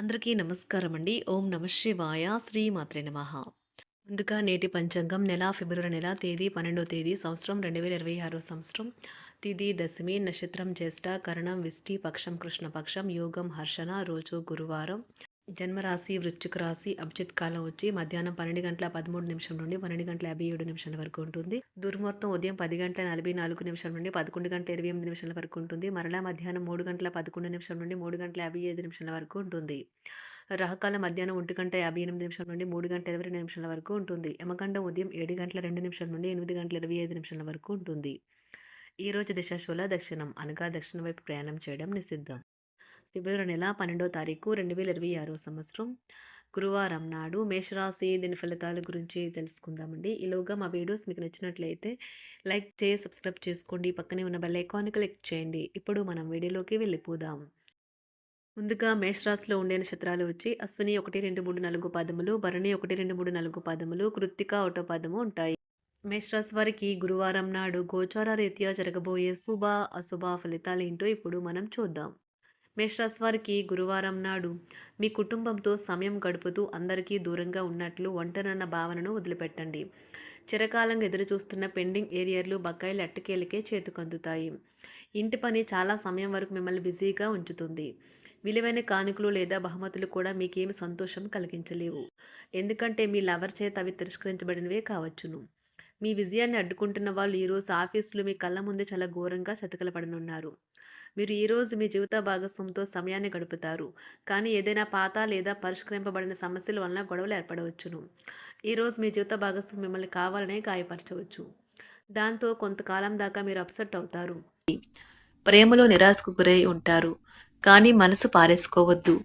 అందరికీ నమస్కారం అండి. ఓం నమః శివాయ. శ్రీ మాత్రే నమః. ముందుగా నేటి పంచాంగం నెల ఫిబ్రవరి నెల తేదీ 12వ తేదీ సంవత్సరం 2026 సంవత్సరం. తిథి దశమి, నక్షత్రం జ్యేష్ఠ, కరణం విష్టి, పక్షం కృష్ణపక్షం, యోగం హర్షణ, రోజు గురువారం. జన్మరాశి వృశ్చిక రాశి. అభిజిత్ కాలం వచ్చి మధ్యాహ్నం 12:13 నుండి 12:57 వరకు ఉంటుంది. దుర్ముహూర్తం ఉదయం 10:44 నుండి 11:28 వరకు ఉంటుంది. మరలా మధ్యాహ్నం 3:11 నుండి 3:55 వరకు ఉంటుంది. రాహుకాలం మధ్యాహ్నం 1:58 నుండి 3:22 వరకు ఉంటుంది. యమగండం ఉదయం 7:02 నుండి 8:25 వరకు ఉంటుంది. ఈ రోజు దిశాశూల దక్షిణం అనగా దక్షిణ వైపు ప్రయాణం చేయడం నిషిద్ధం. ఫిబ్రవరి నెల 12వ తారీఖు 2026 సంవత్సరం గురువారం నాడు మేషరాశి దీని ఫలితాల గురించి తెలుసుకుందామండి. ఈలోగా మా వీడియోస్ మీకు నచ్చినట్లయితే లైక్ చేసి సబ్స్క్రైబ్ చేసుకోండి. పక్కనే ఉన్న బెల్ ఐకాన్ని క్లిక్ చేయండి. ఇప్పుడు మనం వీడియోలోకి వెళ్ళిపోదాం. ముందుగా మేషరాశిలో ఉండే నక్షత్రాలు వచ్చి అశ్విని 1, 2, 3, 4 పాదములు, భరణి 1, 2, 3, 4 పాదములు, కృత్తిక 1వ పాదము ఉంటాయి. మేషరాశి వారికి గురువారం నాడు గోచార రీత్యా జరగబోయే శుభ అశుభ ఫలితాలు ఏంటో ఇప్పుడు మనం చూద్దాం. మేషరాశి వారికి గురువారం నాడు మీ కుటుంబంతో సమయం గడుపుతూ అందరికీ దూరంగా ఉన్నట్లు ఒంటరన్న భావనను వదిలిపెట్టండి. చిరకాలంగా ఎదురు చూస్తున్న పెండింగ్ ఏరియర్లు బకాయిలు ఎట్టకేలకే చేతుకందుతాయి. ఇంటి పని చాలా సమయం వరకు మిమ్మల్ని బిజీగా ఉంచుతుంది. విలువైన కానుకలు లేదా బహుమతులు కూడా మీకేమి సంతోషం కలిగించలేవు. ఎందుకంటే మీ లవర్ చేత అవి తిరస్కరించబడినవే కావచ్చును. మీ విజయాన్ని అడ్డుకుంటున్న వాళ్ళు ఈరోజు ఆఫీసులో మీ కళ్ళ ముందే చాలా ఘోరంగా చతికిలపడనున్నారు. మీరు ఈరోజు మీ జీవిత భాగస్వామితో సమయాన్ని గడుపుతారు. కానీ ఏదైనా పాత లేదా పరిష్కరింపబడిన సమస్యల వలన గొడవలు ఏర్పడవచ్చును. ఈరోజు మీ జీవిత భాగస్వామి మిమ్మల్ని కావాలనే గాయపరచవచ్చు. దాంతో కొంతకాలం దాకా మీరు అప్సెట్ అవుతారు. ప్రేమలో నిరాశకు గురై ఉంటారు. కానీ మనసు పారేసుకోవద్దు.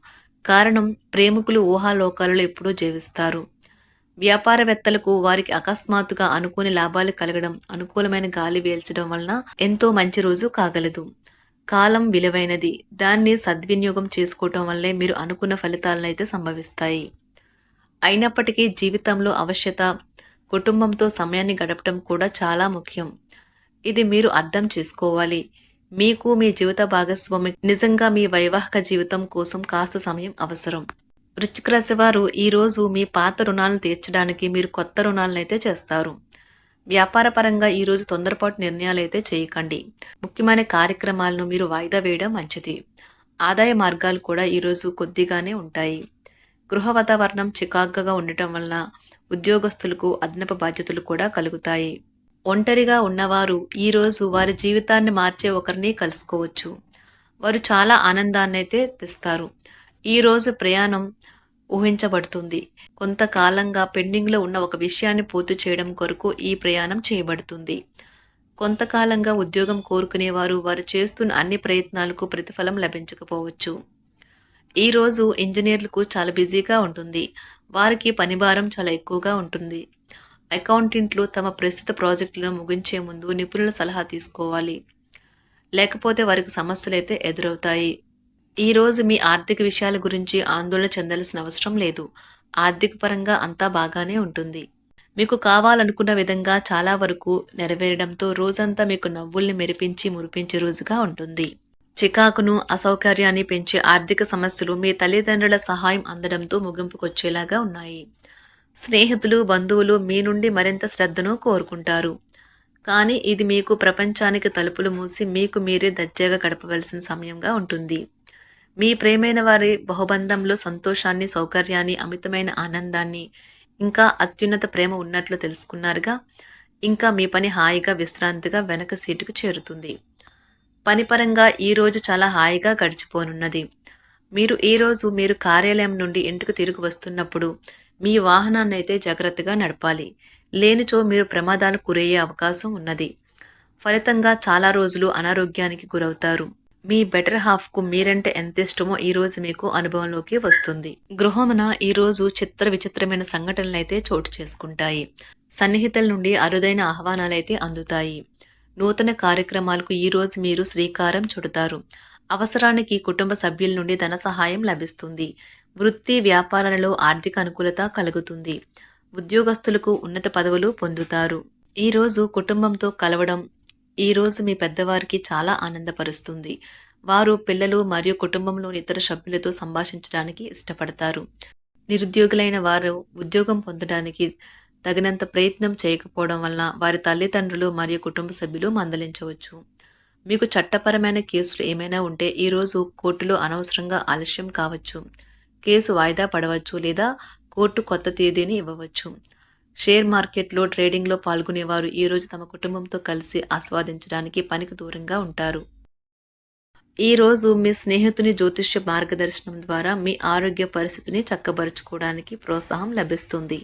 కారణం ప్రేమికులు ఊహాలోకాలలో ఎప్పుడూ జీవిస్తారు. వ్యాపారవేత్తలకు వారికి అకస్మాత్తుగా అనుకోని లాభాలు కలగడం, అనుకూలమైన గాలి వీల్చడం వలన ఎంతో మంచి రోజు కాగలదు. కాలం విలువైనది. దాన్ని సద్వినియోగం చేసుకోవటం వల్లే మీరు అనుకున్న ఫలితాలనైతే సంభవిస్తాయి. అయినప్పటికీ జీవితంలో అవశ్యత కుటుంబంతో సమయాన్ని గడపటం కూడా చాలా ముఖ్యం. ఇది మీరు అర్థం చేసుకోవాలి. మీకు మీ జీవిత భాగస్వామి నిజంగా మీ వైవాహిక జీవితం కోసం కాస్త సమయం అవసరం. వృశ్చిక రాశి వారు ఈరోజు మీ పాత రుణాలను తీర్చడానికి మీరు కొత్త రుణాలనైతే చేస్తారు. వ్యాపారపరంగా ఈరోజు తొందరపాటు నిర్ణయాలైతే చేయకండి. ముఖ్యమైన కార్యక్రమాలను మీరు వాయిదా వేయడం మంచిది. ఆదాయ మార్గాలు కూడా ఈరోజు కొద్దిగానే ఉంటాయి. గృహ వాతావరణం చికాకుగా ఉండటం వలన ఉద్యోగస్తులకు అదనపు బాధ్యతలు కూడా కలుగుతాయి. ఒంటరిగా ఉన్నవారు ఈరోజు వారి జీవితాన్ని మార్చే ఒకరిని కలుసుకోవచ్చు. వారు చాలా ఆనందాన్నైతే తెస్తారు. ఈరోజు ప్రయాణం ఊహించబడుతుంది. కొంతకాలంగా పెండింగ్లో ఉన్న ఒక విషయాన్ని పూర్తి చేయడం కొరకు ఈ ప్రయాణం చేయబడుతుంది. కొంతకాలంగా ఉద్యోగం కోరుకునేవారు వారు చేస్తున్న అన్ని ప్రయత్నాలకు ప్రతిఫలం లభించకపోవచ్చు. ఈరోజు ఇంజనీర్లకు చాలా బిజీగా ఉంటుంది. వారికి పనిభారం చాలా ఎక్కువగా ఉంటుంది. అకౌంటెంట్లు తమ ప్రస్తుత ప్రాజెక్టులను ముగించే ముందు నిపుణుల సలహా తీసుకోవాలి. లేకపోతే వారికి సమస్యలైతే ఎదురవుతాయి. ఈరోజు మీ ఆర్థిక విషయాల గురించి ఆందోళన చెందాల్సిన అవసరం లేదు. ఆర్థిక పరంగా అంతా బాగానే ఉంటుంది. మీకు కావాలనుకున్న విధంగా చాలా వరకు నెరవేరడంతో రోజంతా మీకు నవ్వుల్ని మెరిపించి మురిపించే రోజుగా ఉంటుంది. చికాకును అసౌకర్యాన్ని పెంచే ఆర్థిక సమస్యలు మీ తల్లిదండ్రుల సహాయం అందడంతో ముగింపుకొచ్చేలాగా ఉన్నాయి. స్నేహితులు బంధువులు మీ నుండి మరింత శ్రద్ధను కోరుకుంటారు. కానీ ఇది మీకు ప్రపంచానికి తలుపులు మూసి మీకు మీరే దర్జాగా గడపవలసిన సమయంగా ఉంటుంది. మీ ప్రేమైన వారి బహుబంధంలో సంతోషాన్ని, సౌకర్యాన్ని, అమితమైన ఆనందాన్ని, ఇంకా అత్యున్నత ప్రేమ ఉన్నట్లు తెలుసుకున్నారుగా. ఇంకా మీ పని హాయిగా విశ్రాంతిగా వెనక సీటుకు చేరుతుంది. పనిపరంగా ఈరోజు చాలా హాయిగా గడిచిపోనున్నది. మీరు ఈరోజు మీరు కార్యాలయం నుండి ఇంటికి తిరిగి వస్తున్నప్పుడు మీ వాహనాన్ని అయితే జాగ్రత్తగా నడపాలి. లేనిచో మీరు ప్రమాదాలకు గురయ్యే అవకాశం ఉన్నది. ఫలితంగా చాలా రోజులు అనారోగ్యానికి గురవుతారు. మీ బెటర్ హాఫ్కు మీరంటే ఎంత ఇష్టమో ఈరోజు మీకు అనుభవంలోకి వస్తుంది. గృహమున ఈరోజు చిత్ర విచిత్రమైన సంఘటనలైతే చోటు చేసుకుంటాయి. సన్నిహితుల నుండి అరుదైన ఆహ్వానాలైతే అందుతాయి. నూతన కార్యక్రమాలకు ఈరోజు మీరు శ్రీకారం చుడతారు. అవసరానికి కుటుంబ సభ్యుల నుండి ధన సహాయం లభిస్తుంది. వృత్తి వ్యాపారాలలో ఆర్థిక అనుకూలత కలుగుతుంది. ఉద్యోగస్తులకు ఉన్నత పదవులు పొందుతారు. ఈరోజు కుటుంబంతో కలవడం ఈరోజు మీ పెద్దవారికి చాలా ఆనందపరుస్తుంది. వారు పిల్లలు మరియు కుటుంబంలోని ఇతర సభ్యులతో సంభాషించడానికి ఇష్టపడతారు. నిరుద్యోగులైన వారు ఉద్యోగం పొందడానికి తగినంత ప్రయత్నం చేయకపోవడం వలన వారి తల్లిదండ్రులు మరియు కుటుంబ సభ్యులు మందలించవచ్చు. మీకు చట్టపరమైన కేసులు ఏమైనా ఉంటే ఈరోజు కోర్టులో అనవసరంగా ఆలస్యం కావచ్చు. కేసు వాయిదా పడవచ్చు లేదా కోర్టు కొత్త తేదీని ఇవ్వవచ్చు. షేర్ మార్కెట్లో ట్రేడింగ్లో పాల్గొనేవారు ఈరోజు తమ కుటుంబంతో కలిసి ఆస్వాదించడానికి పనికి దూరంగా ఉంటారు. ఈరోజు మీ స్నేహితుని జ్యోతిష్య మార్గదర్శనం ద్వారా మీ ఆరోగ్య పరిస్థితిని చక్కబరుచుకోవడానికి ప్రోత్సాహం లభిస్తుంది.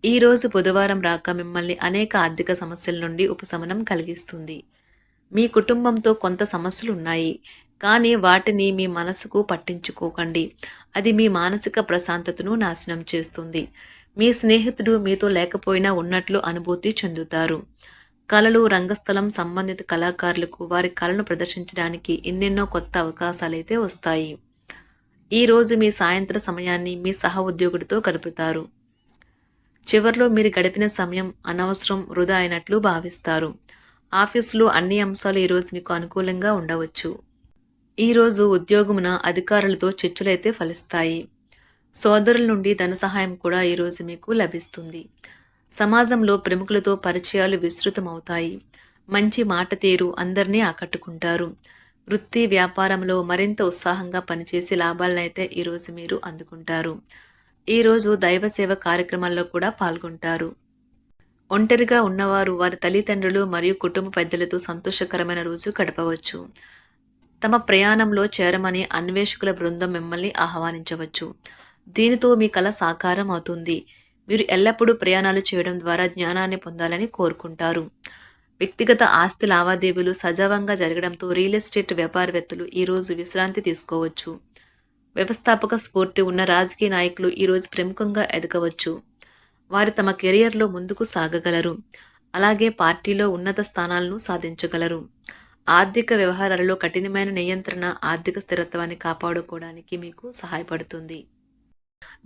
ఈరోజు బుధవారం రాక మిమ్మల్ని అనేక ఆర్థిక సమస్యల నుండి ఉపశమనం కలిగిస్తుంది. మీ కుటుంబంతో కొంత సమస్యలు ఉన్నాయి, కానీ వాటిని మీ మనసుకు పట్టించుకోకండి. అది మీ మానసిక ప్రశాంతతను నాశనం చేస్తుంది. మీ స్నేహితుడు మీతో లేకపోయినా ఉన్నట్లు అనుభూతి చెందుతారు. కళలు, రంగస్థలం సంబంధిత కళాకారులకు వారి కళను ప్రదర్శించడానికి ఎన్నెన్నో కొత్త అవకాశాలైతే వస్తాయి. ఈరోజు మీ సాయంత్ర సమయాన్ని మీ సహ ఉద్యోగుడితో గడుపుతారు. చివర్లో మీరు గడిపిన సమయం అనవసరం, వృధా అయినట్లు భావిస్తారు. ఆఫీసులో అన్ని అంశాలు ఈరోజు మీకు అనుకూలంగా ఉండవచ్చు. ఈరోజు ఉద్యోగమున అధికారులతో చర్చలైతే ఫలిస్తాయి. సోదరుల నుండి ధన సహాయం కూడా ఈరోజు మీకు లభిస్తుంది. సమాజంలో ప్రముఖులతో పరిచయాలు విస్తృతమవుతాయి. మంచి మాట తీరు అందరినీ ఆకట్టుకుంటారు. వృత్తి వ్యాపారంలో మరింత ఉత్సాహంగా పనిచేసి లాభాలనైతే ఈరోజు మీరు అందుకుంటారు. ఈరోజు దైవ సేవ కార్యక్రమాల్లో కూడా పాల్గొంటారు. ఒంటరిగా ఉన్నవారు వారి తల్లిదండ్రులు మరియు కుటుంబ పెద్దలతో సంతోషకరమైన రోజు గడపవచ్చు. తమ ప్రయాణంలో చేరమని అన్వేషకుల బృందం మిమ్మల్ని ఆహ్వానించవచ్చు. దీనితో మీ కల సాకారం అవుతుంది. మీరు ఎల్లప్పుడూ ప్రయాణాలు చేయడం ద్వారా జ్ఞానాన్ని పొందాలని కోరుకుంటారు. వ్యక్తిగత ఆస్తి లావాదేవీలు సజావంగా జరగడంతో రియల్ ఎస్టేట్ వ్యాపారవేత్తలు ఈరోజు విశ్రాంతి తీసుకోవచ్చు. వ్యవస్థాపక స్ఫూర్తి ఉన్న రాజకీయ నాయకులు ఈరోజు ప్రముఖంగా ఎదగవచ్చు. వారు తమ కెరియర్లో ముందుకు సాగగలరు. అలాగే పార్టీలో ఉన్నత స్థానాలను సాధించగలరు. ఆర్థిక వ్యవహారాలలో కఠినమైన నియంత్రణ ఆర్థిక స్థిరత్వాన్ని కాపాడుకోవడానికి మీకు సహాయపడుతుంది.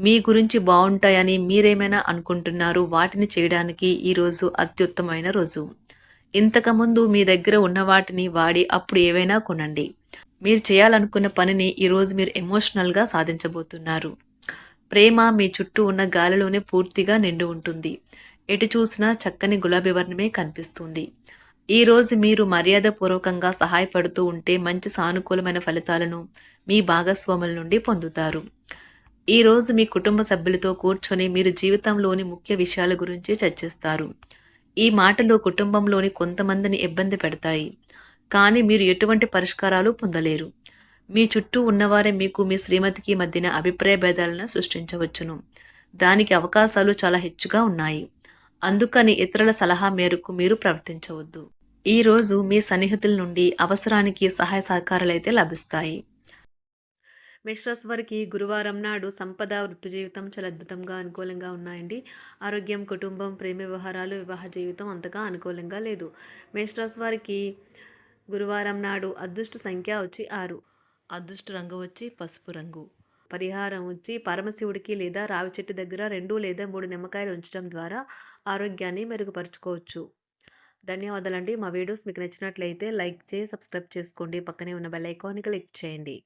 మీ గురించి బాగుంటాయని మీరేమైనా అనుకుంటున్నారు, వాటిని చేయడానికి ఈరోజు అత్యుత్తమైన రోజు. ఇంతకుముందు మీ దగ్గర ఉన్న వాటిని వాడి అప్పుడు ఏవైనా కొనండి. మీరు చేయాలనుకున్న పనిని ఈరోజు మీరు ఎమోషనల్గా సాధించబోతున్నారు. ప్రేమ మీ చుట్టూ ఉన్న గాలిలోనే పూర్తిగా నిండి ఉంటుంది. ఎటు చూసినా చక్కని గులాబీ వర్ణమే కనిపిస్తుంది. ఈరోజు మీరు మర్యాదపూర్వకంగా సహాయపడుతూ ఉంటే మంచి సానుకూలమైన ఫలితాలను మీ భాగస్వాముల నుండి పొందుతారు. ఈరోజు మీ కుటుంబ సభ్యులతో కూర్చొని మీరు జీవితంలోని ముఖ్య విషయాల గురించి చర్చిస్తారు. ఈ మాటలు కుటుంబంలోని కొంతమందిని ఇబ్బంది పెడతాయి, కానీ మీరు ఎటువంటి పరిష్కారాలు పొందలేరు. మీ చుట్టూ ఉన్నవారే మీకు మీ శ్రీమతికి మధ్యన అభిప్రాయ భేదాలను సృష్టించవచ్చును. దానికి అవకాశాలు చాలా హెచ్చుగా ఉన్నాయి. అందుకని ఇతరుల సలహా మేరకు మీరు ప్రవర్తించవద్దు. ఈరోజు మీ సన్నిహితుల నుండి అవసరానికి సహాయ సహకారాలైతే లభిస్తాయి. మేషరాశి వారికి గురువారం నాడు సంపద, వృత్తి జీవితం చాలా అద్భుతంగా అనుకూలంగా ఉన్నాయండి. ఆరోగ్యం, కుటుంబం, ప్రేమ వ్యవహారాలు, వివాహ జీవితం అంతగా అనుకూలంగా లేదు. మేషరాశి వారికి గురువారం నాడు అదృష్ట సంఖ్య వచ్చి 6, అదృష్ట రంగు వచ్చి పసుపు రంగు. పరిహారం వచ్చి పరమశివుడికి లేదా రావి చెట్టు దగ్గర 2 లేదా 3 నిమ్మకాయలు ఉంచడం ద్వారా ఆరోగ్యాన్ని మెరుగుపరుచుకోవచ్చు. ధన్యవాదాలండి. మా వీడియోస్ మీకు నచ్చినట్లయితే లైక్ చేసి సబ్స్క్రైబ్ చేసుకోండి. పక్కనే ఉన్న బెల్ ఐకాన్ని క్లిక్ చేయండి.